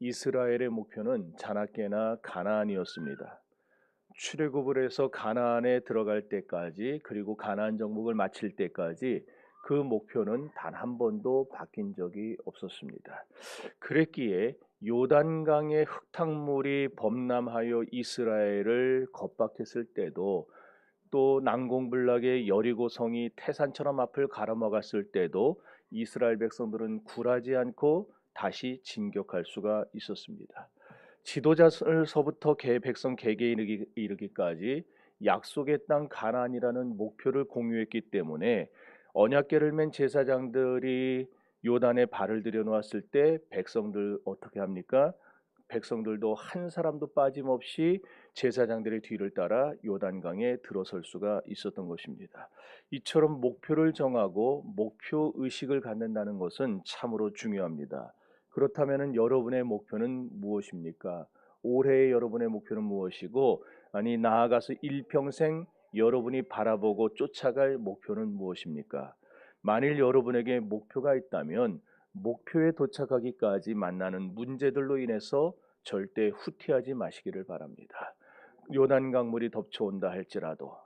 이스라엘의 목표는 자나깨나 가나안이었습니다. 출애굽을 해서 가나안에 들어갈 때까지, 그리고 가나안 정복을 마칠 때까지 그 목표는 단 한 번도 바뀐 적이 없었습니다. 그랬기에 요단강의 흙탕물이 범람하여 이스라엘을 겁박했을 때도, 또 난공불락의 여리고성이 태산처럼 앞을 가로막았을 때도 이스라엘 백성들은 굴하지 않고 다시 진격할 수가 있었습니다. 지도자서부터 백성 개개에 이르기까지 약속의 땅 가나안이라는 목표를 공유했기 때문에 언약궤를 맨 제사장들이 요단에 발을 들여놓았을 때 백성들 어떻게 합니까? 백성들도 한 사람도 빠짐없이 제사장들의 뒤를 따라 요단강에 들어설 수가 있었던 것입니다. 이처럼 목표를 정하고 목표 의식을 갖는다는 것은 참으로 중요합니다. 그렇다면 여러분의 목표는 무엇입니까? 올해의 여러분의 목표는 무엇이고, 아니 나아가서 일평생 여러분이 바라보고 쫓아갈 목표는 무엇입니까? 만일 여러분에게 목표가 있다면 목표에 도착하기까지 만나는 문제들로 인해서 절대 후퇴하지 마시기를 바랍니다. 요단강물이 덮쳐온다 할지라도,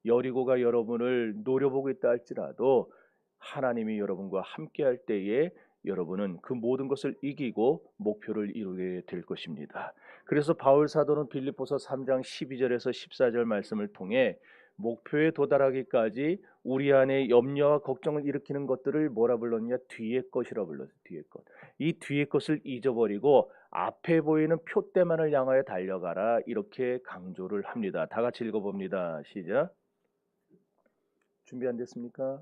여리고가 여러분을 노려보고 있다 할지라도 하나님이 여러분과 함께할 때에 여러분은 그 모든 것을 이기고 목표를 이루게 될 것입니다. 그래서 바울 사도는 빌립보서 3장 12절에서 14절 말씀을 통해 목표에 도달하기까지 우리 안에 염려와 걱정을 일으키는 것들을 뭐라 불렀냐? 뒤의 것이라 불렀어요. 뒤의 것. 이 뒤의 것을 잊어버리고 앞에 보이는 표대만을 향하여 달려가라, 이렇게 강조를 합니다. 다 같이 읽어봅니다. 시작. 준비 안 됐습니까?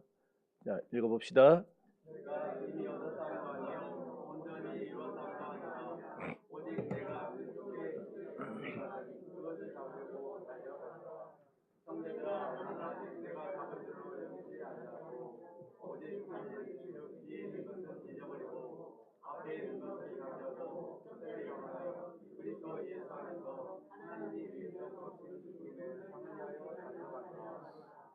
자, 읽어봅시다.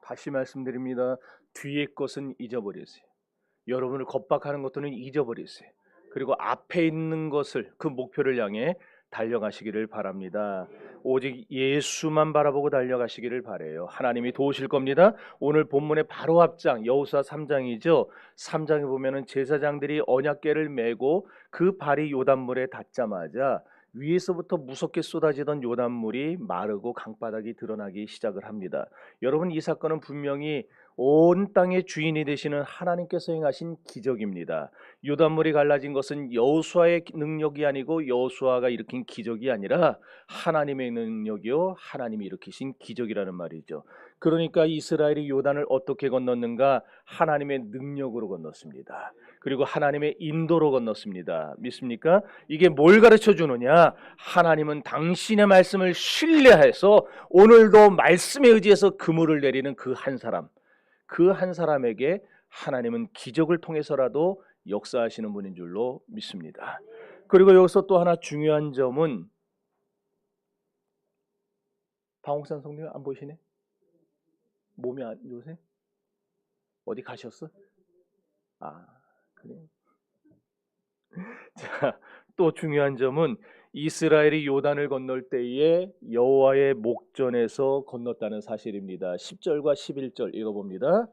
다시 말씀드립니다. 뒤의 것은 잊어버리세요. 여러분을 겁박하는 것들은 잊어버리세요. 그리고 앞에 있는 것을, 그 목표를 향해 달려가시기를 바랍니다. 오직 예수만 바라보고 달려가시기를 바라요. 하나님이 도우실 겁니다. 오늘 본문의 바로 앞장 여호수아 3장이죠. 3장에 보면은 제사장들이 언약궤를 메고 그 발이 요단물에 닿자마자 위에서부터 무섭게 쏟아지던 요단물이 마르고 강바닥이 드러나기 시작을 합니다. 여러분, 이 사건은 분명히 온 땅의 주인이 되시는 하나님께서 행하신 기적입니다. 요단물이 갈라진 것은 여호수아의 능력이 아니고 여호수아가 일으킨 기적이 아니라 하나님의 능력이요, 하나님이 일으키신 기적이라는 말이죠. 그러니까 이스라엘이 요단을 어떻게 건넜는가? 하나님의 능력으로 건넜습니다. 그리고 하나님의 인도로 건넜습니다. 믿습니까? 이게 뭘 가르쳐 주느냐? 하나님은 당신의 말씀을 신뢰해서 오늘도 말씀에 의지해서 그물을 내리는 그 한 사람, 그 한 사람에게 하나님은 기적을 통해서라도 역사하시는 분인 줄로 믿습니다. 그리고 여기서 또 하나 중요한 점은, 방옥산 성령 안 보이시네? 몸이 안 좋으세요? 어디 가셨어? 아, 그래요. 자, 또 중요한 점은 이스라엘이 요단을 건널 때에 여호와의 목전에서 건넜다는 사실입니다. 10절과 11절 읽어봅니다.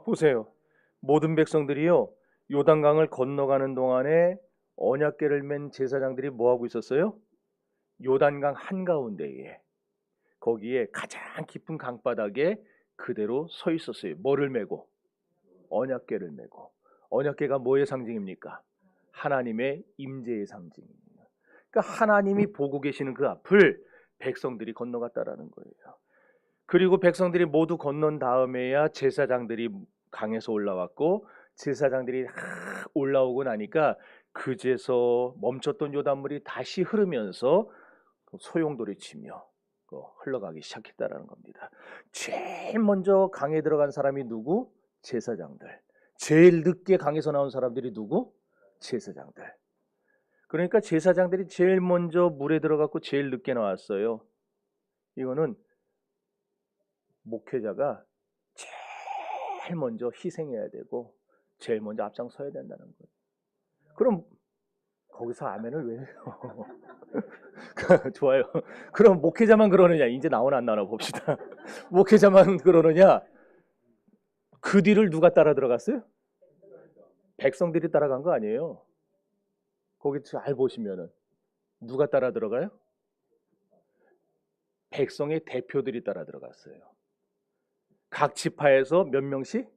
보세요. 모든 백성들이요, 요단강을 건너가는 동안에 언약궤를 맨 제사장들이 뭐 하고 있었어요? 요단강 한가운데에, 거기에 가장 깊은 강바닥에 그대로 서 있었어요. 뭐를 메고? 언약궤를 메고. 언약궤가 뭐의 상징입니까? 하나님의 임재의 상징입니다. 그러니까 하나님이 보고 계시는 그 앞을 백성들이 건너갔다라는 거예요. 그리고 백성들이 모두 건넌 다음에야 제사장들이 강에서 올라왔고, 제사장들이 올라오고 나니까 그제서 멈췄던 요단물이 다시 흐르면서 소용돌이 치며 흘러가기 시작했다라는 겁니다. 제일 먼저 강에 들어간 사람이 누구? 제사장들. 제일 늦게 강에서 나온 사람들이 누구? 제사장들. 그러니까 제사장들이 제일 먼저 물에 들어갔고 제일 늦게 나왔어요. 이거는 목회자가 제일 먼저 희생해야 되고 제일 먼저 앞장서야 된다는 거예요. 그럼 거기서 아멘을 왜 해요? 좋아요. 그럼 목회자만 그러느냐? 이제 나오나 안 나오나 봅시다. 목회자만 그러느냐? 그 뒤를 누가 따라 들어갔어요? 백성들이 따라간 거 아니에요. 거기 잘 보시면은 누가 따라 들어가요? 백성의 대표들이 따라 들어갔어요. 각 지파에서 몇 명씩?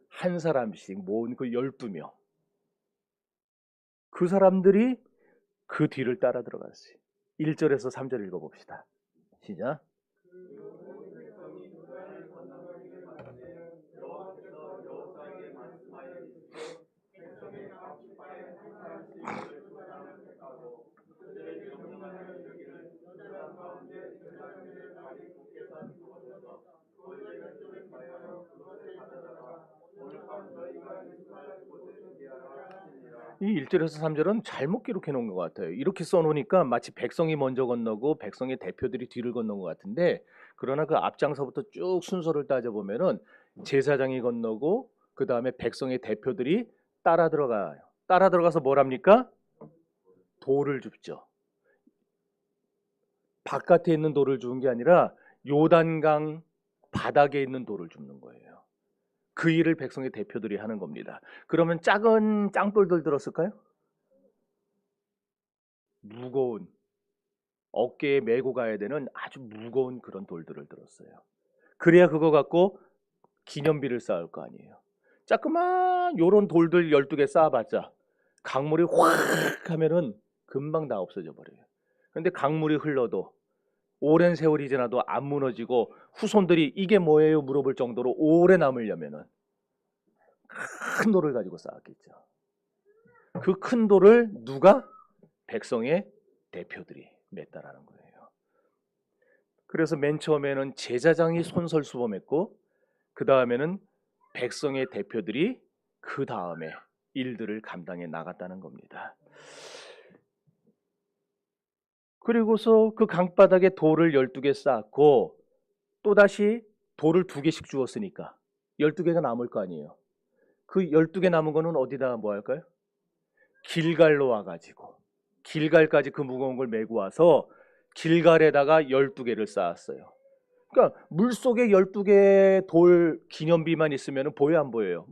한 사람씩 모은 그 12명. 그 사람들이 그 뒤를 따라 들어갔어요. 1절에서 3절 읽어봅시다. 시작. 이 1절에서 3절은 잘못 기록해 놓은 것 같아요. 이렇게 써놓으니까 마치 백성이 먼저 건너고 백성의 대표들이 뒤를 건넌 것 같은데, 그러나 그 앞장서부터 쭉 순서를 따져보면은 제사장이 건너고 그 다음에 백성의 대표들이 따라 들어가요. 따라 들어가서 뭘 합니까? 돌을 줍죠. 바깥에 있는 돌을 주는 게 아니라 요단강 바닥에 있는 돌을 줍는 거예요. 그 일을 백성의 대표들이 하는 겁니다. 그러면 작은 짱돌들 들었을까요? 무거운, 어깨에 메고 가야 되는 아주 무거운 그런 돌들을 들었어요. 그래야 그거 갖고 기념비를 쌓을 거 아니에요. 자그만 요런 돌들 12개 쌓아봤자 강물이 확 하면은 금방 다 없어져 버려요. 그런데 강물이 흘러도 오랜 세월이 지나도 안 무너지고 후손들이 이게 뭐예요? 물어볼 정도로 오래 남으려면은 큰 돌을 가지고 쌓았겠죠. 그 큰 돌을 누가? 백성의 대표들이 맸다라는 거예요. 그래서 맨 처음에는 제사장이 손설수범했고 그 다음에는 백성의 대표들이 그 다음에 일들을 감당해 나갔다는 겁니다. 그리고서 그 강바닥에 돌을 12개 쌓고 또다시 돌을 2개씩 주었으니까 12개가 남을 거 아니에요. 그 12개 남은 거는 어디다가 뭐 할까요? 길갈로 와가지고 길갈까지 그 무거운 걸 메고 와서 길갈에다가 12개를 쌓았어요. 그러니까 물속에 12개 돌 기념비만 있으면 보여 안 보여요?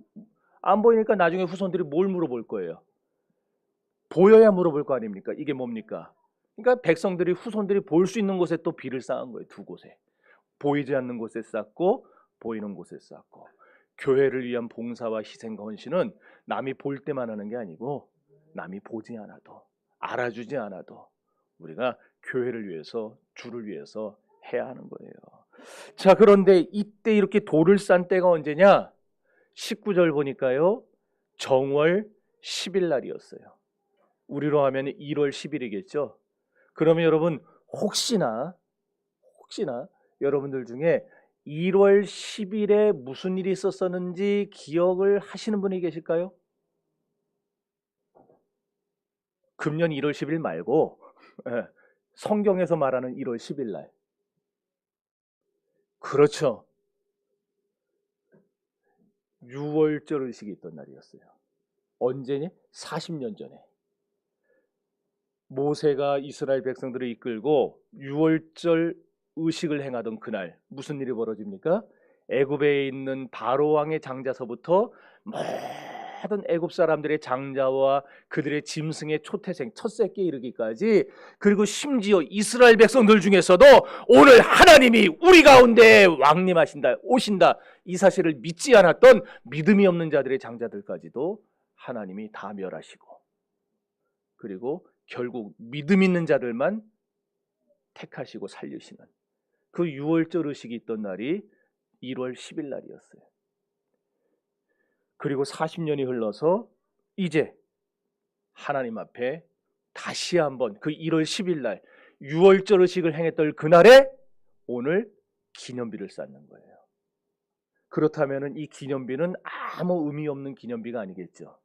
안 보이니까 나중에 후손들이 뭘 물어볼 거예요? 보여야 물어볼 거 아닙니까? 이게 뭡니까? 그러니까 백성들이 후손들이 볼 수 있는 곳에 또 비를 쌓은 거예요. 2곳에. 보이지 않는 곳에 쌓고 보이는 곳에 쌓고. 교회를 위한 봉사와 희생과 헌신은 남이 볼 때만 하는 게 아니고 남이 보지 않아도 알아주지 않아도 우리가 교회를 위해서 주를 위해서 해야 하는 거예요. 자, 그런데 이때 이렇게 돌을 싼 때가 언제냐? 19절 보니까요, 정월 10일 날이었어요. 우리로 하면 1월 10일이겠죠. 그러면 여러분 혹시나 여러분들 중에 1월 10일에 무슨 일이 있었었는지 기억을 하시는 분이 계실까요? 금년 1월 10일 말고 성경에서 말하는 1월 10일 날. 그렇죠. 유월절 의식이 있던 날이었어요. 언제니? 40년 전에. 모세가 이스라엘 백성들을 이끌고 유월절 의식을 행하던 그날 무슨 일이 벌어집니까? 애굽에 있는 바로 왕의 장자서부터 모든 애굽 사람들의 장자와 그들의 짐승의 초태생 첫 새끼에 이르기까지, 그리고 심지어 이스라엘 백성들 중에서도 오늘 하나님이 우리 가운데 왕림하신다, 오신다, 이 사실을 믿지 않았던 믿음이 없는 자들의 장자들까지도 하나님이 다 멸하시고, 그리고 결국 믿음 있는 자들만 택하시고 살리시는 그 유월절 의식이 있던 날이 1월 10일 날이었어요. 그리고 40년이 흘러서 이제 하나님 앞에 다시 한번 그 1월 10일 날 유월절 의식을 행했던 그날에 오늘 기념비를 쌓는 거예요. 그렇다면 이 기념비는 아무 의미 없는 기념비가 아니겠죠.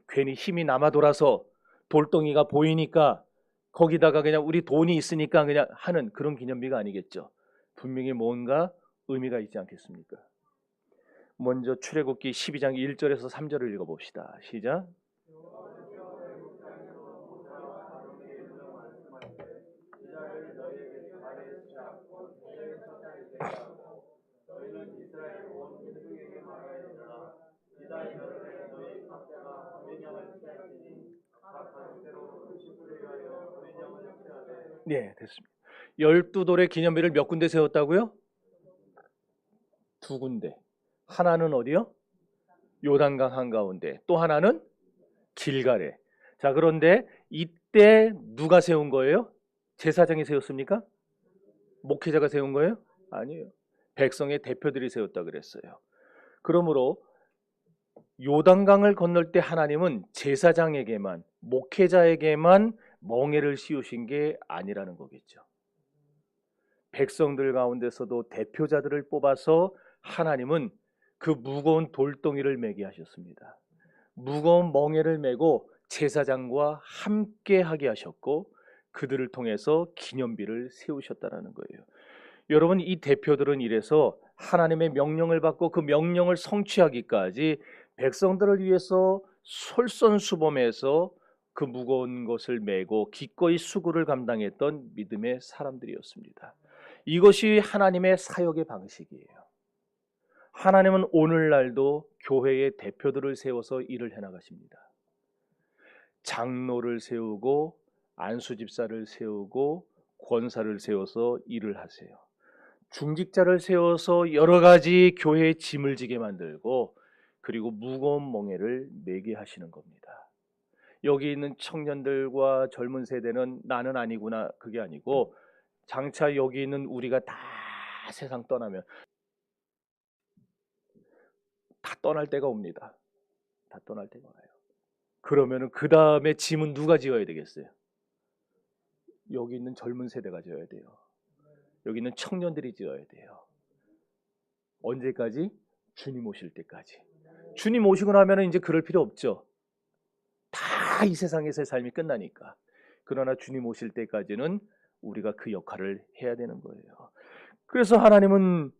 괜히 힘이 남아 돌아서 돌덩이가 보이니까 거기다가 그냥 우리 돈이 있으니까 그냥 하는 그런 기념비가 아니겠죠. 분명히 뭔가 의미가 있지 않겠습니까? 먼저 출애굽기 12장 1절에서 3절을 읽어봅시다. 시작. 네, 됐습니다. 12돌의 기념비를 몇 군데 세웠다고요? 2군데. 하나는 어디요? 요단강 한가운데. 또 하나는 길갈에. 자, 그런데 이때 누가 세운 거예요? 제사장이 세웠습니까? 목회자가 세운 거예요? 아니에요. 백성의 대표들이 세웠다 그랬어요. 그러므로 요단강을 건널 때 하나님은 제사장에게만, 목회자에게만 멍에를 씌우신 게 아니라는 거겠죠. 백성들 가운데서도 대표자들을 뽑아서 하나님은 그 무거운 돌덩이를 메게 하셨습니다. 무거운 멍에를 메고 제사장과 함께 하게 하셨고 그들을 통해서 기념비를 세우셨다라는 거예요. 여러분, 이 대표들은 이래서 하나님의 명령을 받고 그 명령을 성취하기까지 백성들을 위해서 솔선수범해서 그 무거운 것을 메고 기꺼이 수고를 감당했던 믿음의 사람들이었습니다. 이것이 하나님의 사역의 방식이에요. 하나님은 오늘날도 교회의 대표들을 세워서 일을 해나가십니다. 장로를 세우고 안수집사를 세우고 권사를 세워서 일을 하세요. 중직자를 세워서 여러 가지 교회의 짐을 지게 만들고 그리고 무거운 멍에를 메게 하시는 겁니다. 여기 있는 청년들과 젊은 세대는 나는 아니구나 그게 아니고 장차 여기 있는 우리가 다 세상 떠나면 다 떠날 때가 옵니다. 다 떠날 때가 와요. 그러면은 그 다음에 짐은 누가 지어야 되겠어요? 여기 있는 젊은 세대가 지어야 돼요. 여기 있는 청년들이 지어야 돼요. 언제까지? 주님 오실 때까지. 주님 오시고 나면 이제 그럴 필요 없죠. 다 이 세상에서의 삶이 끝나니까. 그러나 주님 오실 때까지는 우리가 그 역할을 해야 되는 거예요. 그래서 하나님은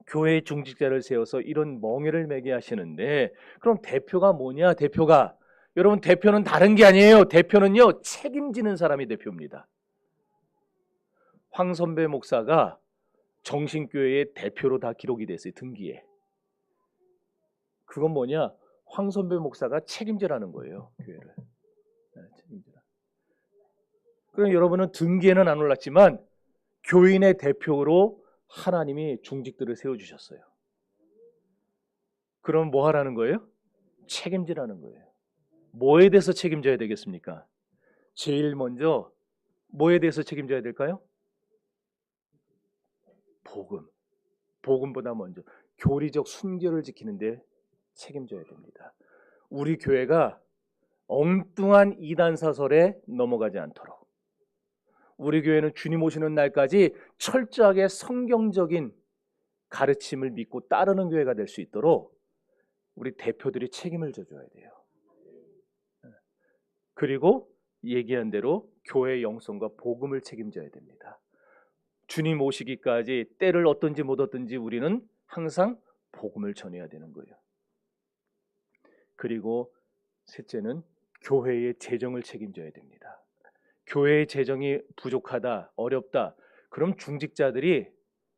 교회의 중직자를 세워서 이런 멍에를 매게 하시는데 그럼 대표가 뭐냐? 대표가 여러분 대표는 다른 게 아니에요. 대표는요 책임지는 사람이 대표입니다. 황선배 목사가 정신교회의 대표로 다 기록이 됐어요. 등기에. 그건 뭐냐? 황선배 목사가 책임지라는 거예요. 교회를. 네, 책임지라. 그럼 여러분은 등기에는 안 올랐지만 교인의 대표로 하나님이 중직들을 세워주셨어요. 그럼 뭐 하라는 거예요? 책임지라는 거예요. 뭐에 대해서 책임져야 되겠습니까? 제일 먼저 뭐에 대해서 책임져야 될까요? 복음. 복음보다 먼저 교리적 순결을 지키는데 책임져야 됩니다. 우리 교회가 엉뚱한 이단 사설에 넘어가지 않도록 우리 교회는 주님 오시는 날까지 철저하게 성경적인 가르침을 믿고 따르는 교회가 될 수 있도록 우리 대표들이 책임을 져줘야 돼요. 그리고 얘기한 대로 교회의 영성과 복음을 책임져야 됩니다. 주님 오시기까지 때를 얻든지 못 얻든지 우리는 항상 복음을 전해야 되는 거예요. 그리고 셋째는 교회의 재정을 책임져야 됩니다. 교회의 재정이 부족하다, 어렵다. 그럼 중직자들이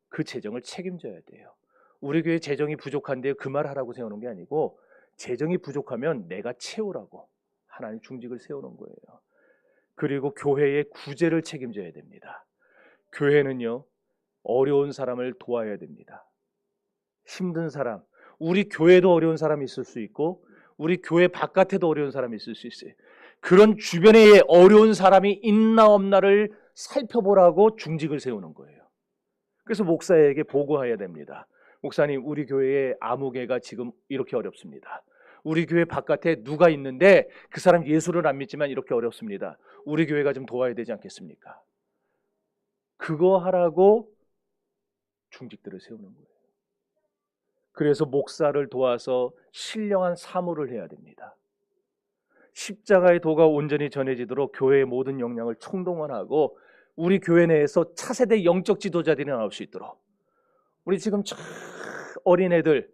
그 재정을 책임져야 돼요. 우리 교회 재정이 부족한데 그 말 하라고 세우는 게 아니고 재정이 부족하면 내가 채우라고 하나님 중직을 세우는 거예요. 그리고 교회의 구제를 책임져야 됩니다. 교회는요 어려운 사람을 도와야 됩니다. 힘든 사람, 우리 교회도 어려운 사람이 있을 수 있고 우리 교회 바깥에도 어려운 사람이 있을 수 있어요. 그런 주변에 어려운 사람이 있나 없나를 살펴보라고 중직을 세우는 거예요. 그래서 목사에게 보고해야 됩니다. 목사님, 우리 교회에 아무개가 지금 이렇게 어렵습니다. 우리 교회 바깥에 누가 있는데 그 사람 예수를 안 믿지만 이렇게 어렵습니다. 우리 교회가 좀 도와야 되지 않겠습니까? 그거 하라고 중직들을 세우는 거예요. 그래서 목사를 도와서 신령한 사모를 해야 됩니다. 십자가의 도가 온전히 전해지도록 교회의 모든 역량을 총동원하고 우리 교회 내에서 차세대 영적 지도자들이 나올 수 있도록, 우리 지금 어린애들,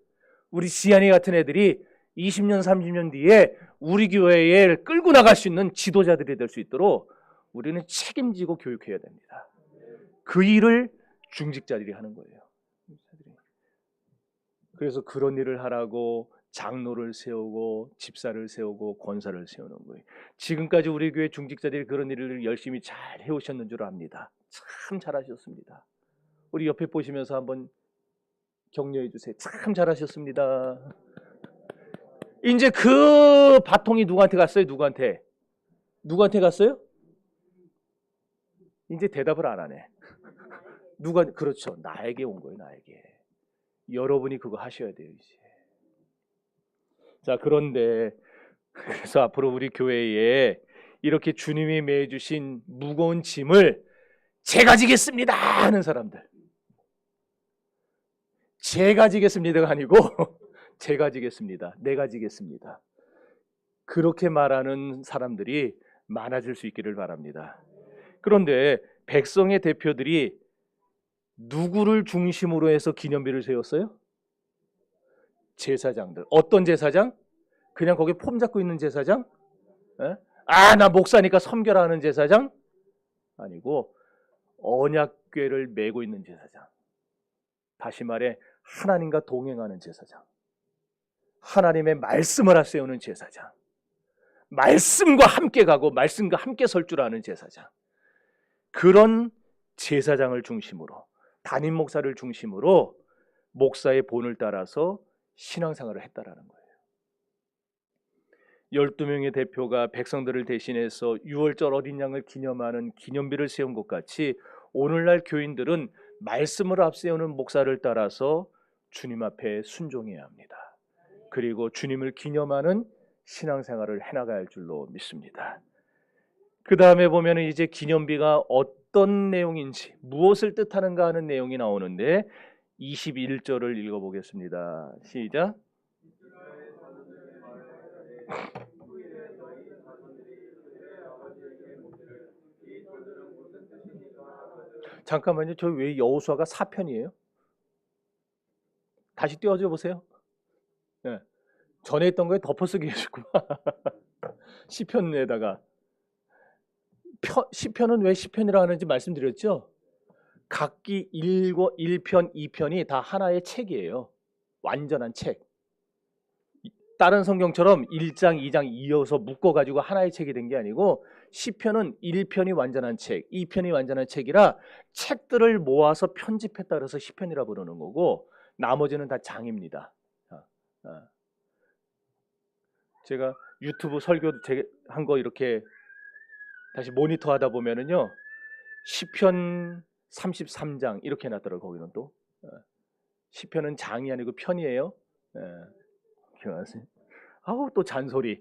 우리 지안이 같은 애들이 20년 30년 뒤에 우리 교회에 끌고 나갈 수 있는 지도자들이 될 수 있도록 우리는 책임지고 교육해야 됩니다. 그 일을 중직자들이 하는 거예요. 그래서 그런 일을 하라고 장로를 세우고 집사를 세우고 권사를 세우는 거예요. 지금까지 우리 교회 중직자들이 그런 일을 열심히 잘 해오셨는 줄 압니다. 참 잘하셨습니다. 우리 옆에 보시면서 한번 격려해 주세요. 참 잘하셨습니다. 이제 그 바통이 누구한테 갔어요? 누구한테 갔어요? 이제 대답을 안 하네. 그렇죠. 나에게 온 거예요. 나에게. 여러분이 그거 하셔야 돼요. 이제. 자, 그런데 그래서 앞으로 우리 교회에 이렇게 주님이 매주신 무거운 짐을 제가 지겠습니다 하는 사람들, 제가 지겠습니다가 아니고 제가 지겠습니다, 내가 지겠습니다, 그렇게 말하는 사람들이 많아질 수 있기를 바랍니다. 그런데 백성의 대표들이 누구를 중심으로 해서 기념비를 세웠어요? 제사장들. 어떤 제사장? 그냥 거기 폼 잡고 있는 제사장? 나 목사니까 섬겨라 하는 제사장? 아니고 언약궤를 메고 있는 제사장. 다시 말해 하나님과 동행하는 제사장. 하나님의 말씀을 세우는 제사장. 말씀과 함께 가고 말씀과 함께 설 줄 아는 제사장. 그런 제사장을 중심으로, 담임 목사를 중심으로 목사의 본을 따라서 신앙생활을 했다라는 거예요. 12명의 대표가 백성들을 대신해서 유월절 어린 양을 기념하는 기념비를 세운 것 같이 오늘날 교인들은 말씀을 앞세우는 목사를 따라서 주님 앞에 순종해야 합니다. 그리고 주님을 기념하는 신앙생활을 해나가야 할 줄로 믿습니다. 그 다음에 보면 이제 기념비가 어떤 내용인지, 무엇을 뜻하는가 하는 내용이 나오는데 21절을 읽어보겠습니다. 시작. 잠깐만요. 저 왜 여호수아가 4편이에요? 다시 띄워줘 보세요. 네. 전에 했던 거에 덮어쓰기 해주구나. 시편에다가 시편은 왜 시편이라 하는지 말씀드렸죠? 각기 1편, 2편이 다 하나의 책이에요. 완전한 책. 다른 성경처럼 1장, 2장 이어서 묶어가지고 하나의 책이 된 게 아니고 시편은 1편이 완전한 책, 2편이 완전한 책이라 책들을 모아서 편집했다 그래서 시편이라 부르는 거고 나머지는 다 장입니다. 제가 유튜브 설교 한 거 이렇게 다시 모니터 하다 보면은요, 시편 33장 이렇게 해놨더라고요. 거기는 또 시편은 장이 아니고 편이에요. 기억하세요? 아우 또 잔소리.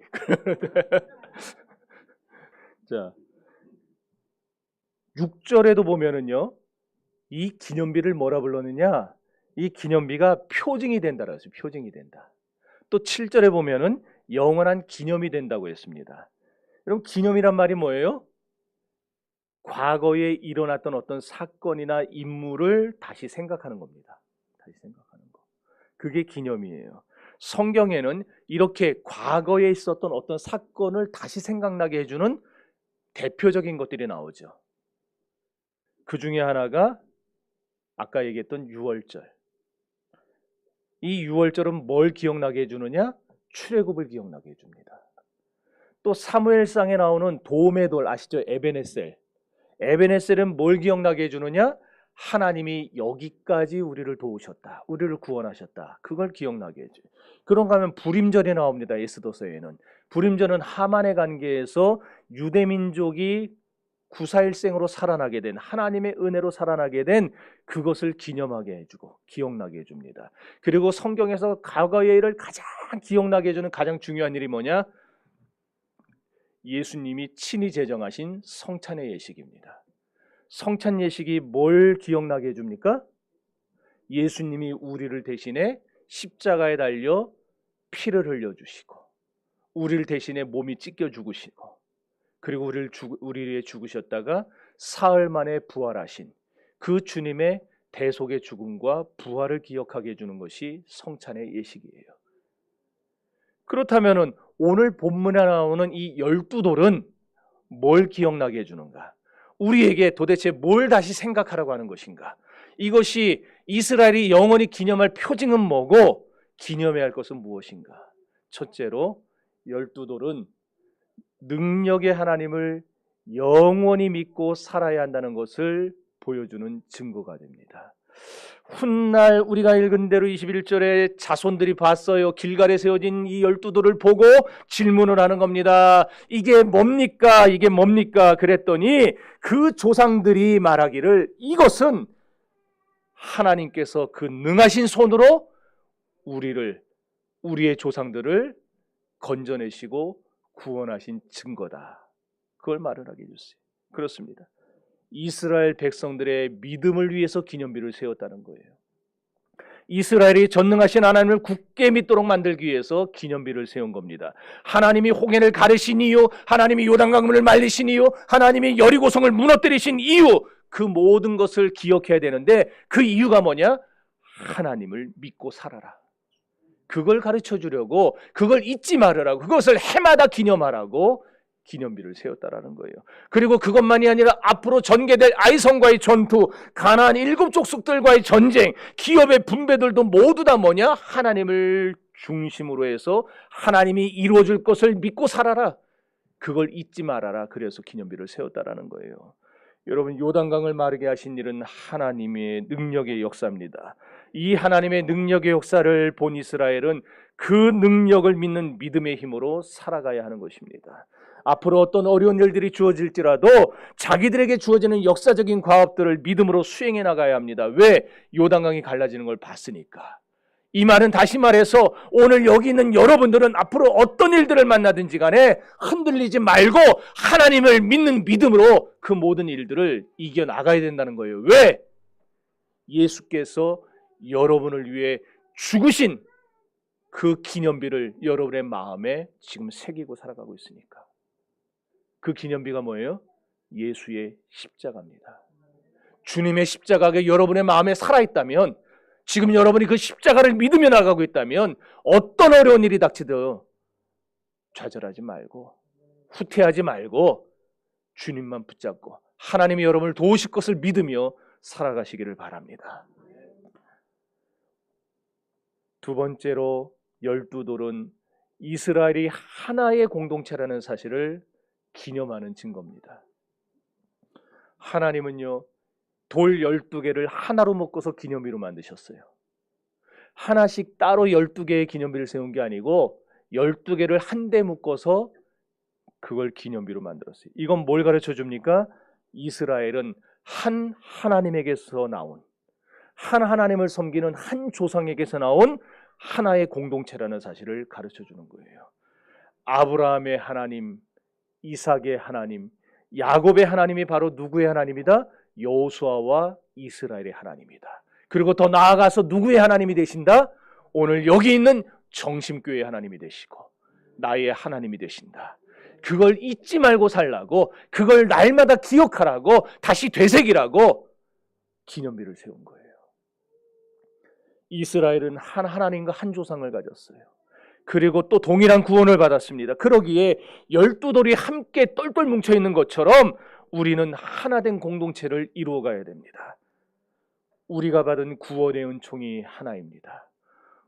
자, 6절에도 보면은요, 이 기념비를 뭐라 불렀느냐? 이 기념비가 표징이 된다라고 했어요. 표징이 된다. 또 7절에 보면은 영원한 기념이 된다고 했습니다. 여러분, 기념이란 말이 뭐예요? 과거에 일어났던 어떤 사건이나 인물을 다시 생각하는 겁니다. 다시 생각하는 거. 그게 기념이에요. 성경에는 이렇게 과거에 있었던 어떤 사건을 다시 생각나게 해주는 대표적인 것들이 나오죠. 그 중에 하나가 아까 얘기했던 유월절. 이 유월절은 뭘 기억나게 해주느냐? 출애굽을 기억나게 해줍니다. 또 사무엘상에 나오는 도움의 돌 아시죠? 에베네셀. 에베네셀은 뭘 기억나게 해주느냐? 하나님이 여기까지 우리를 도우셨다, 우리를 구원하셨다, 그걸 기억나게 해줘요. 그런가 하면 부림절이 나옵니다. 에스더서에는 부림절은 하만의 관계에서 유대민족이 구사일생으로 살아나게 된, 하나님의 은혜로 살아나게 된 그것을 기념하게 해주고 기억나게 해줍니다. 그리고 성경에서 과거의 일을 가장 기억나게 해주는 가장 중요한 일이 뭐냐? 예수님이 친히 제정하신 성찬의 예식입니다. 성찬 예식이 뭘 기억나게 해줍니까? 예수님이 우리를 대신에 십자가에 달려 피를 흘려주시고, 우리를 대신에 몸이 찢겨 죽으시고, 그리고 우리를 위해 죽으셨다가 사흘 만에 부활하신 그 주님의 대속의 죽음과 부활을 기억하게 해주는 것이 성찬의 예식이에요. 그렇다면 오늘 본문에 나오는 이 12돌은 뭘 기억나게 해주는가? 우리에게 도대체 뭘 다시 생각하라고 하는 것인가? 이것이 이스라엘이 영원히 기념할 표징은 뭐고 기념해야 할 것은 무엇인가? 첫째로 12돌은 능력의 하나님을 영원히 믿고 살아야 한다는 것을 보여주는 증거가 됩니다. 훗날 우리가 읽은 대로 21절에 자손들이 봤어요. 길갈에 세워진 이 12돌을 보고 질문을 하는 겁니다. 이게 뭡니까? 이게 뭡니까? 그랬더니 그 조상들이 말하기를 이것은 하나님께서 그 능하신 손으로 우리의 조상들을 건져내시고 구원하신 증거다. 그걸 말을 하게 해줬어요. 그렇습니다. 이스라엘 백성들의 믿음을 위해서 기념비를 세웠다는 거예요. 이스라엘이 전능하신 하나님을 굳게 믿도록 만들기 위해서 기념비를 세운 겁니다. 하나님이 홍해를 가르신 이유, 하나님이 요단강물을 말리신 이유, 하나님이 여리고성을 무너뜨리신 이유, 그 모든 것을 기억해야 되는데 그 이유가 뭐냐? 하나님을 믿고 살아라. 그걸 가르쳐 주려고, 그걸 잊지 말으라고, 그것을 해마다 기념하라고 기념비를 세웠다라는 거예요. 그리고 그것만이 아니라 앞으로 전개될 아이성과의 전투, 가나안 7족속들과의 전쟁, 기업의 분배들도 모두 다 뭐냐? 하나님을 중심으로 해서 하나님이 이루어줄 것을 믿고 살아라. 그걸 잊지 말아라. 그래서 기념비를 세웠다라는 거예요. 여러분, 요단강을 마르게 하신 일은 하나님의 능력의 역사입니다. 이 하나님의 능력의 역사를 본 이스라엘은 그 능력을 믿는 믿음의 힘으로 살아가야 하는 것입니다. 앞으로 어떤 어려운 일들이 주어질지라도 자기들에게 주어지는 역사적인 과업들을 믿음으로 수행해 나가야 합니다. 왜? 요단강이 갈라지는 걸 봤으니까. 이 말은 다시 말해서 오늘 여기 있는 여러분들은 앞으로 어떤 일들을 만나든지 간에 흔들리지 말고 하나님을 믿는 믿음으로 그 모든 일들을 이겨나가야 된다는 거예요. 왜? 예수께서 여러분을 위해 죽으신 그 기념비를 여러분의 마음에 지금 새기고 살아가고 있으니까. 그 기념비가 뭐예요? 예수의 십자가입니다. 주님의 십자가가 여러분의 마음에 살아있다면, 지금 여러분이 그 십자가를 믿으며 나가고 있다면 어떤 어려운 일이 닥치도 좌절하지 말고 후퇴하지 말고 주님만 붙잡고 하나님이 여러분을 도우실 것을 믿으며 살아가시기를 바랍니다. 두 번째로 12돌은 이스라엘이 하나의 공동체라는 사실을 기념하는 증거입니다. 하나님은요, 돌 12개를 하나로 묶어서 기념비로 만드셨어요. 하나씩 따로 12개의 기념비를 세운 게 아니고 12개를 한데 묶어서 그걸 기념비로 만들었어요. 이건 뭘 가르쳐 줍니까? 이스라엘은 한 하나님에게서 나온, 한 하나님을 섬기는 한 조상에게서 나온 하나의 공동체라는 사실을 가르쳐 주는 거예요. 아브라함의 하나님, 이삭의 하나님, 야곱의 하나님이 바로 누구의 하나님이다? 여호수아와 이스라엘의 하나님이다. 그리고 더 나아가서 누구의 하나님이 되신다? 오늘 여기 있는 정심교회의 하나님이 되시고 나의 하나님이 되신다. 그걸 잊지 말고 살라고, 그걸 날마다 기억하라고, 다시 되새기라고 기념비를 세운 거예요. 이스라엘은 한 하나님과 한 조상을 가졌어요. 그리고 또 동일한 구원을 받았습니다. 그러기에 12돌이 함께 똘똘 뭉쳐있는 것처럼 우리는 하나된 공동체를 이루어가야 됩니다. 우리가 받은 구원의 은총이 하나입니다.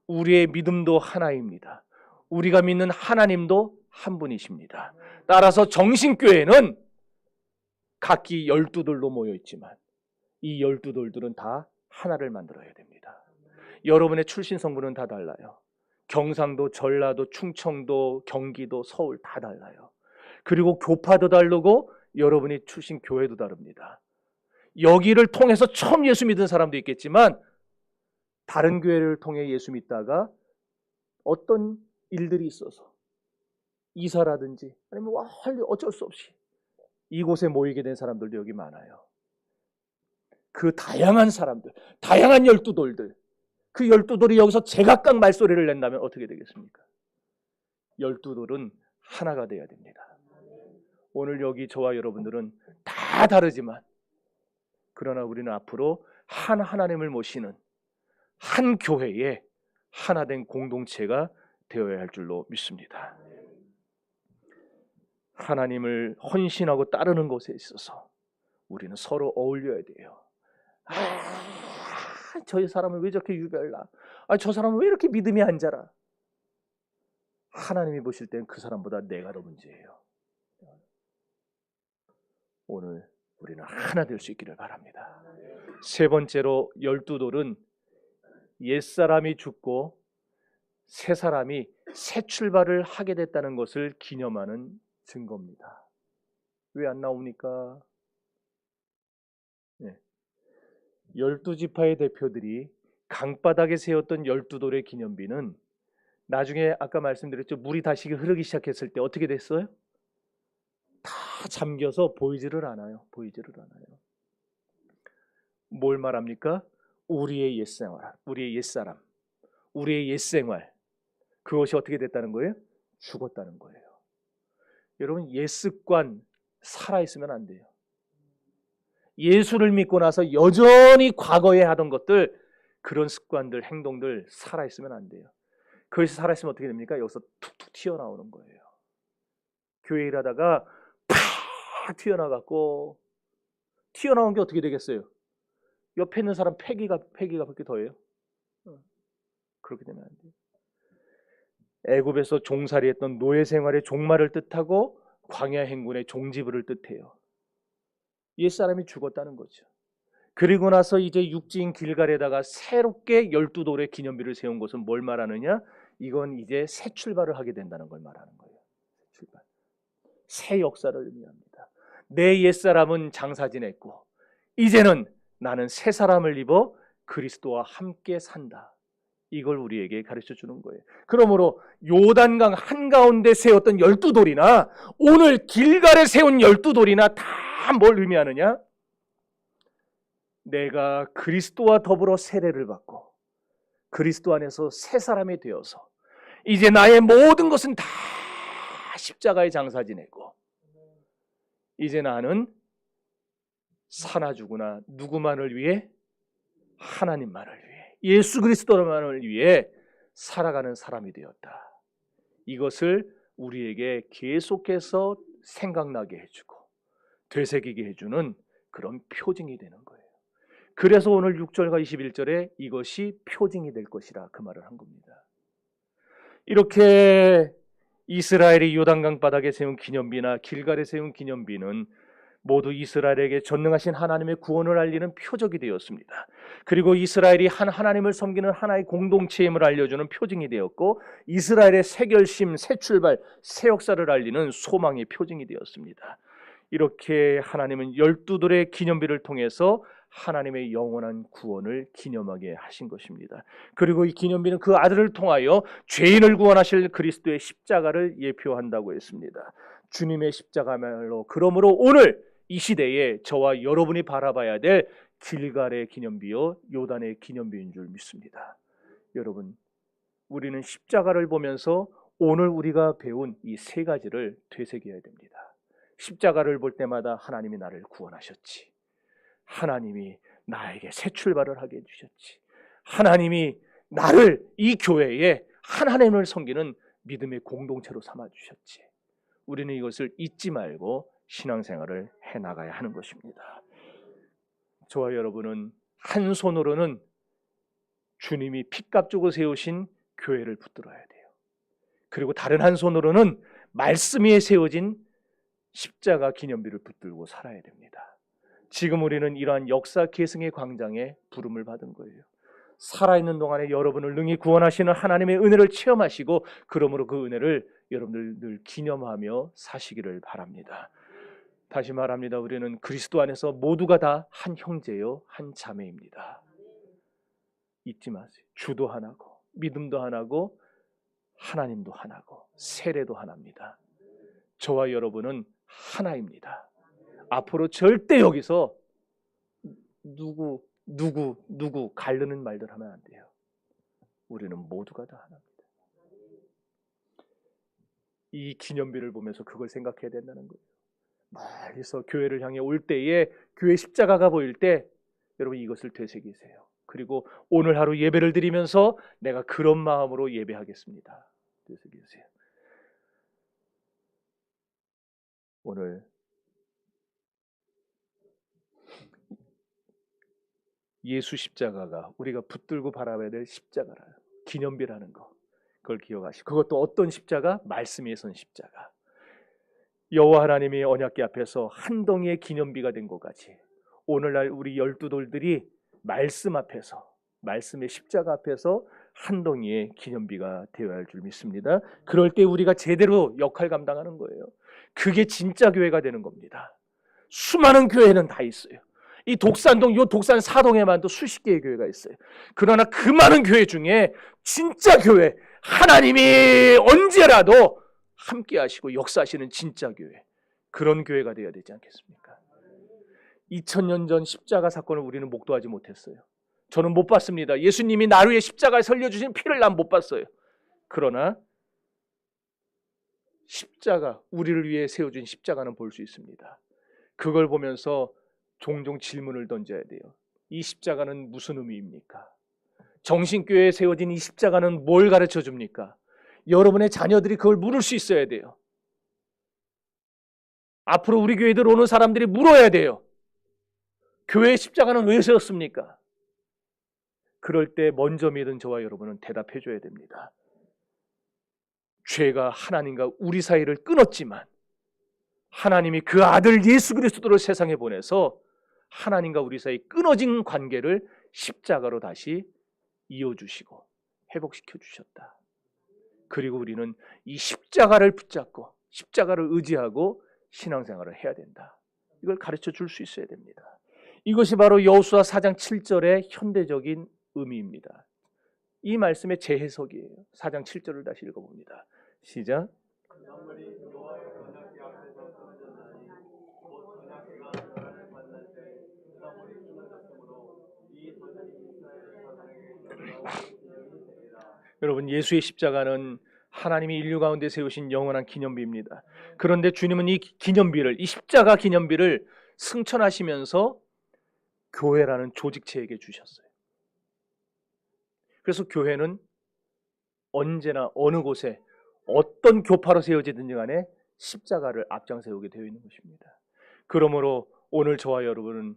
우리의 믿음도 하나입니다. 우리가 믿는 하나님도 한 분이십니다. 따라서 정신교회는 각기 12돌로 모여있지만 이 12돌들은 다 하나를 만들어야 됩니다. 여러분의 출신 성분은 다 달라요. 경상도, 전라도, 충청도, 경기도, 서울 다 달라요. 그리고 교파도 다르고 여러분이 출신 교회도 다릅니다. 여기를 통해서 처음 예수 믿은 사람도 있겠지만 다른 교회를 통해 예수 믿다가 어떤 일들이 있어서 이사라든지 아니면 어쩔 수 없이 이곳에 모이게 된 사람들도 여기 많아요. 그 다양한 사람들, 다양한 열두돌들, 그 열두돌이 여기서 제각각 말소리를 낸다면 어떻게 되겠습니까? 열두돌은 하나가 되어야 됩니다. 오늘 여기 저와 여러분들은 다 다르지만 그러나 우리는 앞으로 한 하나님을 모시는 한 교회의 하나된 공동체가 되어야 할 줄로 믿습니다. 하나님을 헌신하고 따르는 것에 있어서 우리는 서로 어울려야 돼요. 저 사람은 왜 저렇게 유별나? 저 사람은 왜 이렇게 믿음이 안 자라? 하나님이 보실 땐 그 사람보다 내가 더 문제예요. 오늘 우리는 하나 될 수 있기를 바랍니다. 세 번째로 12돌은 옛사람이 죽고 새 사람이 새 출발을 하게 됐다는 것을 기념하는 증거입니다. 왜 안 나옵니까? 12지파의 대표들이 강바닥에 세웠던 12돌의 기념비는 나중에 아까 말씀드렸죠. 물이 다시 흐르기 시작했을 때 어떻게 됐어요? 다 잠겨서 보이지를 않아요. 뭘 말합니까? 우리의 옛생활, 우리의 옛사람, 우리의 옛생활, 그것이 어떻게 됐다는 거예요? 죽었다는 거예요. 여러분, 옛습관 살아있으면 안 돼요. 예수를 믿고 나서 여전히 과거에 하던 것들, 그런 습관들, 행동들 살아있으면 안 돼요. 그것이 살아있으면 어떻게 됩니까? 여기서 툭툭 튀어나오는 거예요. 교회 일하다가 팍 튀어나갔고, 튀어나온 게 어떻게 되겠어요? 옆에 있는 사람 패기가 그렇게 더해요? 그렇게 되면 안 돼요. 애굽에서 종살이했던 노예 생활의 종말을 뜻하고 광야 행군의 종지부를 뜻해요. 옛사람이 죽었다는 거죠. 그리고 나서 이제 육지인 길갈에다가 새롭게 12돌의 기념비를 세운 것은 뭘 말하느냐? 이건 이제 새 출발을 하게 된다는 걸 말하는 거예요. 출발. 새 역사를 의미합니다. 내 옛사람은 장사 지냈고 이제는 나는 새 사람을 입어 그리스도와 함께 산다. 이걸 우리에게 가르쳐 주는 거예요. 그러므로 요단강 한가운데 세웠던 12돌이나 오늘 길갈에 세운 12돌이나 다 뭘 의미하느냐? 내가 그리스도와 더불어 세례를 받고 그리스도 안에서 새 사람이 되어서 이제 나의 모든 것은 다 십자가에 장사 지내고 이제 나는 사나 죽으나 누구만을 위해? 하나님만을 위해, 예수 그리스도만을 위해 살아가는 사람이 되었다. 이것을 우리에게 계속해서 생각나게 해주고 되새기게 해주는 그런 표징이 되는 거예요. 그래서 오늘 6절과 21절에 이것이 표징이 될 것이라 그 말을 한 겁니다. 이렇게 이스라엘이 요단강 바닥에 세운 기념비나 길갈에 세운 기념비는 모두 이스라엘에게 전능하신 하나님의 구원을 알리는 표적이 되었습니다. 그리고 이스라엘이 한 하나님을 섬기는 하나의 공동체임을 알려주는 표징이 되었고 이스라엘의 새 결심, 새 출발, 새 역사를 알리는 소망의 표징이 되었습니다. 이렇게 하나님은 12돌의 기념비를 통해서 하나님의 영원한 구원을 기념하게 하신 것입니다. 그리고 이 기념비는 그 아들을 통하여 죄인을 구원하실 그리스도의 십자가를 예표한다고 했습니다. 주님의 십자가야말로 그러므로 오늘 이 시대에 저와 여러분이 바라봐야 될 길갈의 기념비요 요단의 기념비인 줄 믿습니다. 여러분, 우리는 십자가를 보면서 오늘 우리가 배운 이 세 가지를 되새겨야 됩니다. 십자가를 볼 때마다 하나님이 나를 구원하셨지. 하나님이 나에게 새 출발을 하게 해주셨지. 하나님이 나를 이 교회에 하나님을 섬기는 믿음의 공동체로 삼아주셨지. 우리는 이것을 잊지 말고 신앙생활을 해나가야 하는 것입니다. 저와 여러분은 한 손으로는 주님이 핏값 주고 세우신 교회를 붙들어야 돼요. 그리고 다른 한 손으로는 말씀 위에 세워진 십자가 기념비를 붙들고 살아야 됩니다. 지금 우리는 이러한 역사 계승의 광장에 부름을 받은 거예요. 살아있는 동안에 여러분을 능히 구원하시는 하나님의 은혜를 체험하시고 그러므로 그 은혜를 여러분들 늘 기념하며 사시기를 바랍니다. 다시 말합니다. 우리는 그리스도 안에서 모두가 다 한 형제요 한 자매입니다. 잊지 마세요. 주도 하나고 믿음도 하나고 하나님도 하나고 세례도 하나입니다. 저와 여러분은 하나입니다. 앞으로 절대 여기서 누구 가르는 말들 하면 안 돼요. 우리는 모두가 다 하나입니다. 이 기념비를 보면서 그걸 생각해야 된다는 거예요. 멀리서 교회를 향해 올 때에 교회 십자가가 보일 때 여러분 이것을 되새기세요. 그리고 오늘 하루 예배를 드리면서 내가 그런 마음으로 예배하겠습니다. 되새기세요. 오늘 예수 십자가가 우리가 붙들고 바라봐야 될 십자가라는 기념비라는 거, 그걸 기억하시고, 그것도 어떤 십자가? 말씀에 선 십자가. 여호와 하나님이 언약궤 앞에서 한 덩이의 기념비가 된 것 같이 오늘날 우리 열두 돌들이 말씀 앞에서, 말씀의 십자가 앞에서 한 덩이의 기념비가 되어야 할 줄 믿습니다. 그럴 때 우리가 제대로 역할 감당하는 거예요. 그게 진짜 교회가 되는 겁니다. 수많은 교회는 다 있어요. 이 독산동, 요 독산 사동에만도 수십 개의 교회가 있어요. 그러나 그 많은 교회 중에 진짜 교회, 하나님이 언제라도 함께 하시고 역사하시는 진짜 교회, 그런 교회가 되어야 되지 않겠습니까? 2000년 전 십자가 사건을 우리는 목도하지 못했어요. 저는 못 봤습니다. 예수님이 나를 위해 십자가에 설려주신 피를 난 못 봤어요. 그러나 십자가, 우리를 위해 세워준 십자가는 볼 수 있습니다. 그걸 보면서 종종 질문을 던져야 돼요. 이 십자가는 무슨 의미입니까? 정신교회에 세워진 이 십자가는 뭘 가르쳐 줍니까? 여러분의 자녀들이 그걸 물을 수 있어야 돼요. 앞으로 우리 교회들 오는 사람들이 물어야 돼요. 교회의 십자가는 왜 세웠습니까? 그럴 때 먼저 믿은 저와 여러분은 대답해 줘야 됩니다. 죄가 하나님과 우리 사이를 끊었지만 하나님이 그 아들 예수 그리스도를 세상에 보내서 하나님과 우리 사이 끊어진 관계를 십자가로 다시 이어주시고 회복시켜 주셨다. 그리고 우리는 이 십자가를 붙잡고 십자가를 의지하고 신앙생활을 해야 된다. 이걸 가르쳐 줄 수 있어야 됩니다. 이것이 바로 여호수아 4장 7절의 현대적인 의미입니다. 이 말씀의 재해석이에요. 4장 7절을 다시 읽어봅니다. 시작. 여러분, 예수의 십자가는 하나님이 인류 가운데 세우신 영원한 기념비입니다. 그런데 주님은 이 기념비를, 이 십자가 기념비를 승천하시면서 교회라는 조직체에게 주셨어요. 그래서 교회는 언제나 어느 곳에 어떤 교파로 세워지든지 간에 십자가를 앞장 세우게 되어 있는 것입니다. 그러므로 오늘 저와 여러분은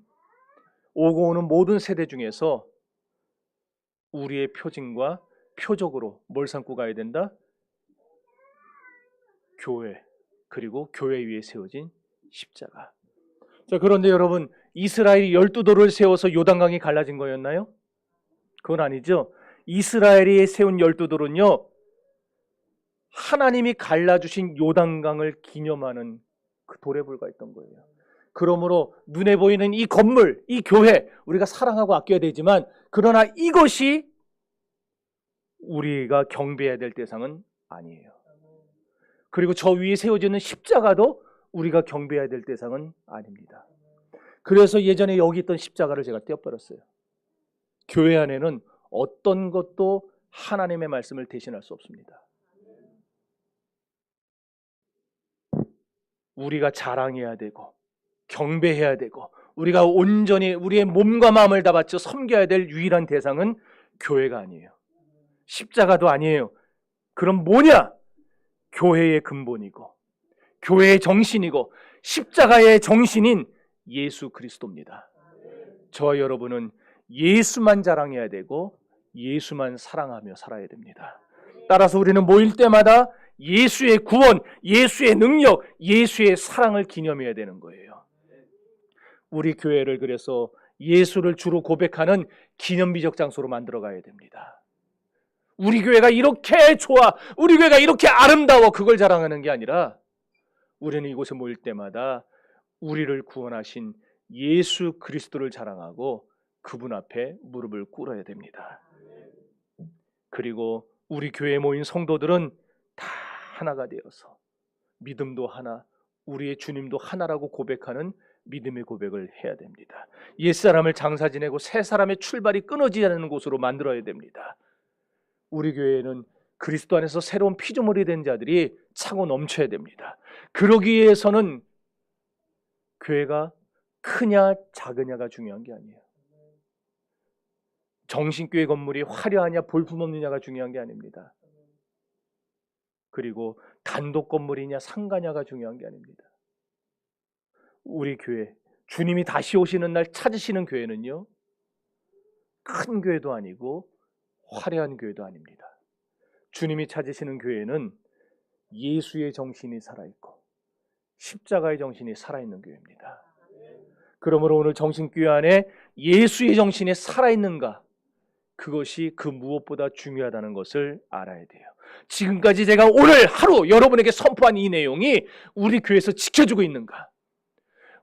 오고 오는 모든 세대 중에서 우리의 표징과 표적으로 뭘 삼고 가야 된다? 교회, 그리고 교회 위에 세워진 십자가. 자, 그런데 여러분, 이스라엘이 12돌을 세워서 요단강이 갈라진 거였나요? 그건 아니죠. 이스라엘이 세운 12돌은요, 하나님이 갈라주신 요단강을 기념하는 그 돌에 불과했던 거예요. 그러므로 눈에 보이는 이 건물, 이 교회, 우리가 사랑하고 아껴야 되지만, 그러나 이것이 우리가 경배해야 될 대상은 아니에요. 그리고 저 위에 세워지는 십자가도 우리가 경배해야 될 대상은 아닙니다. 그래서 예전에 여기 있던 십자가를 제가 떼어버렸어요. 교회 안에는 어떤 것도 하나님의 말씀을 대신할 수 없습니다. 우리가 자랑해야 되고 경배해야 되고 우리가 온전히 우리의 몸과 마음을 다 바쳐 섬겨야 될 유일한 대상은 교회가 아니에요. 십자가도 아니에요. 그럼 뭐냐? 교회의 근본이고 교회의 정신이고 십자가의 정신인 예수 그리스도입니다. 저와 여러분은 예수만 자랑해야 되고 예수만 사랑하며 살아야 됩니다. 따라서 우리는 모일 때마다 예수의 구원, 예수의 능력, 예수의 사랑을 기념해야 되는 거예요. 우리 교회를 그래서 예수를 주로 고백하는 기념비적 장소로 만들어 가야 됩니다. 우리 교회가 이렇게 좋아, 우리 교회가 이렇게 아름다워, 그걸 자랑하는 게 아니라 우리는 이곳에 모일 때마다 우리를 구원하신 예수 그리스도를 자랑하고 그분 앞에 무릎을 꿇어야 됩니다. 그리고 우리 교회에 모인 성도들은 다 하나가 되어서 믿음도 하나, 우리의 주님도 하나라고 고백하는 믿음의 고백을 해야 됩니다. 옛사람을 장사 지내고 새 사람의 출발이 끊어지지 않는 곳으로 만들어야 됩니다. 우리 교회에는 그리스도 안에서 새로운 피조물이 된 자들이 차고 넘쳐야 됩니다. 그러기 위해서는 교회가 크냐 작으냐가 중요한 게 아니에요. 정신교회 건물이 화려하냐 볼품없느냐가 중요한 게 아닙니다. 그리고 단독 건물이냐 상가냐가 중요한 게 아닙니다. 우리 교회, 주님이 다시 오시는 날 찾으시는 교회는요, 큰 교회도 아니고 화려한 교회도 아닙니다. 주님이 찾으시는 교회는 예수의 정신이 살아있고 십자가의 정신이 살아있는 교회입니다. 그러므로 오늘 정신교회 안에 예수의 정신이 살아있는가, 그것이 그 무엇보다 중요하다는 것을 알아야 돼요. 지금까지 제가 오늘 하루 여러분에게 선포한 이 내용이 우리 교회에서 지켜주고 있는가,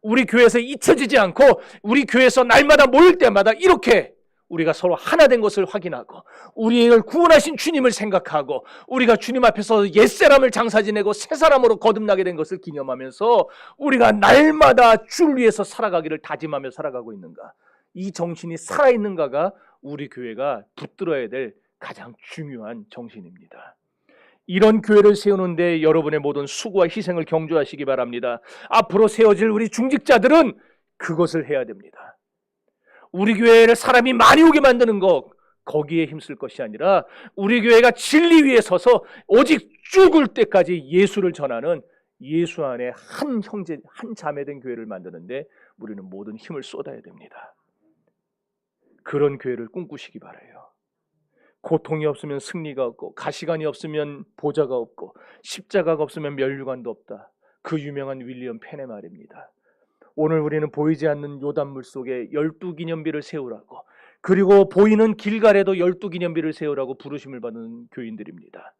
우리 교회에서 잊혀지지 않고 우리 교회에서 날마다 모일 때마다 이렇게 우리가 서로 하나 된 것을 확인하고 우리를 구원하신 주님을 생각하고 우리가 주님 앞에서 옛사람을 장사 지내고 새사람으로 거듭나게 된 것을 기념하면서 우리가 날마다 주를 위해서 살아가기를 다짐하며 살아가고 있는가, 이 정신이 살아있는가가 우리 교회가 붙들어야 될 가장 중요한 정신입니다. 이런 교회를 세우는데 여러분의 모든 수고와 희생을 경주하시기 바랍니다. 앞으로 세워질 우리 중직자들은 그것을 해야 됩니다. 우리 교회를 사람이 많이 오게 만드는 것, 거기에 힘쓸 것이 아니라 우리 교회가 진리 위에 서서 오직 죽을 때까지 예수를 전하는 예수 안에 한 형제, 한 자매된 교회를 만드는데 우리는 모든 힘을 쏟아야 됩니다. 그런 교회를 꿈꾸시기 바라요. 고통이 없으면 승리가 없고 가시관이 없으면 보좌가 없고 십자가가 없으면 면류관도 없다. 그 유명한 윌리엄 펜의 말입니다. 오늘 우리는 보이지 않는 요단물 속에 12기념비를 세우라고, 그리고 보이는 길갈에도 12기념비를 세우라고 부르심을 받은 교인들입니다.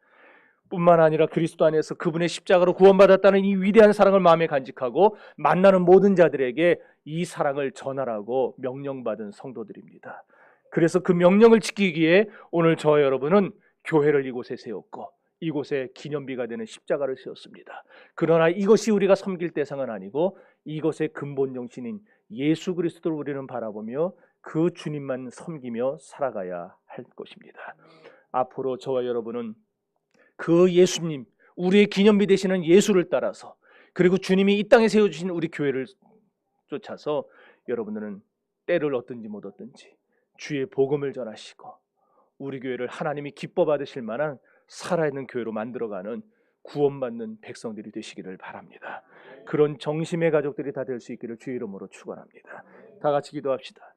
뿐만 아니라 그리스도 안에서 그분의 십자가로 구원받았다는 이 위대한 사랑을 마음에 간직하고 만나는 모든 자들에게 이 사랑을 전하라고 명령받은 성도들입니다. 그래서 그 명령을 지키기 위해 오늘 저와 여러분은 교회를 이곳에 세웠고 이곳에 기념비가 되는 십자가를 세웠습니다. 그러나 이것이 우리가 섬길 대상은 아니고 이것의 근본 정신인 예수 그리스도를 우리는 바라보며 그 주님만 섬기며 살아가야 할 것입니다. 앞으로 저와 여러분은 그 예수님, 우리의 기념비 되시는 예수를 따라서, 그리고 주님이 이 땅에 세워주신 우리 교회를 쫓아서 여러분들은 때를 얻든지 못 얻든지 주의 복음을 전하시고 우리 교회를 하나님이 기뻐 받으실 만한 살아있는 교회로 만들어가는 구원받는 백성들이 되시기를 바랍니다. 그런 정심의 가족들이 다 될 수 있기를 주의 이름으로 축원합니다. 다 같이 기도합시다.